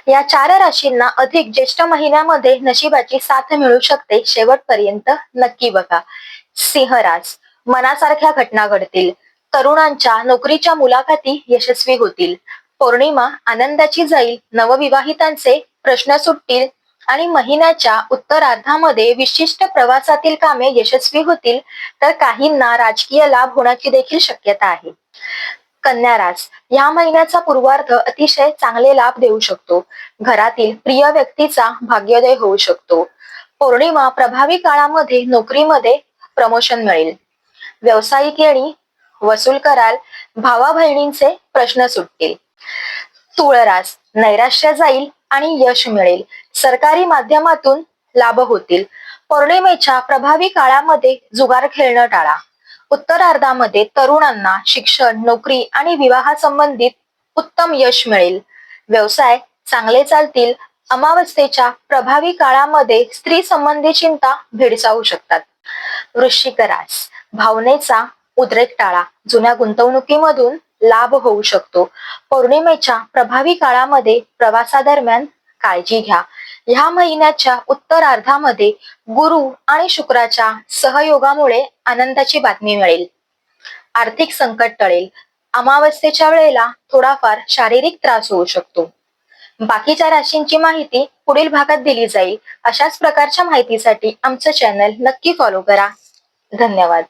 या 4 राशींना अधिक ज्येष्ठ महिन्यामध्ये नशिबाची साथ मिळू शकते. शेवटपर्यंत नक्की बघा. सिंह रास, मनासारख्या घटना घडतील. तरुणांच्या नोकरीच्या मुलाखती यशस्वी होतील. पौर्णिमा आनंदाची जाईल. नवविवाहितांचे प्रश्न सुटतील आणि महिन्याच्या उत्तरार्धामध्ये विशिष्ट प्रवासातील कामे यशस्वी होतील. तर काहींना राजकीय लाभ होण्याची देखील शक्यता आहे. कन्या रास, या महिन्याचा पूर्वार्ध अतिशय चांगले लाभ देऊ शकतो. घरातील प्रिय व्यक्तीचा भाग्योदय होऊ शकतो. पौर्णिमा प्रभावी काळामध्ये नोकरीमध्ये प्रमोशन मिळेल. व्यावसायिक येणी वसूल कराल. भावा बहिणींचे प्रश्न सुटतील. तुळ रास, नैराश्य जाईल आणि यश मिळेल. सरकारी माध्यमातून लाभ होतील. पौर्णिमेच्या प्रभावी काळामध्ये जुगार खेळणं टाळा. उत्तरार्धामध्ये तरुणांना शिक्षण, नोकरी आणि विवाहासंबंधित उत्तम यश मिळेल. व्यवसाय चांगले चालतील. अमावस्येच्या प्रभावी काळामध्ये स्त्री संबंधी चिंता भेडसावू शकतात. वृश्चिक रास, भावनेचा उद्रेक टाळा. जुन्या गुंतवणुकीमधून लाभ होऊ शकतो. पौर्णिमेच्या प्रभावी काळामध्ये प्रवासादरम्यान काळजी घ्या. ह्या महिन्याच्या उत्तरार्धामध्ये गुरु आणि शुक्राच्या सहयोगामुळे आनंदाची बातमी मिळेल. आर्थिक संकट टळेल. अमावस्येच्या वेळेला थोडाफार शारीरिक त्रास होऊ शकतो. बाकीच्या राशींची माहिती पुढील भागात दिली जाईल. अशाच प्रकारच्या माहितीसाठी आमचं चॅनल नक्की फॉलो करा. धन्यवाद.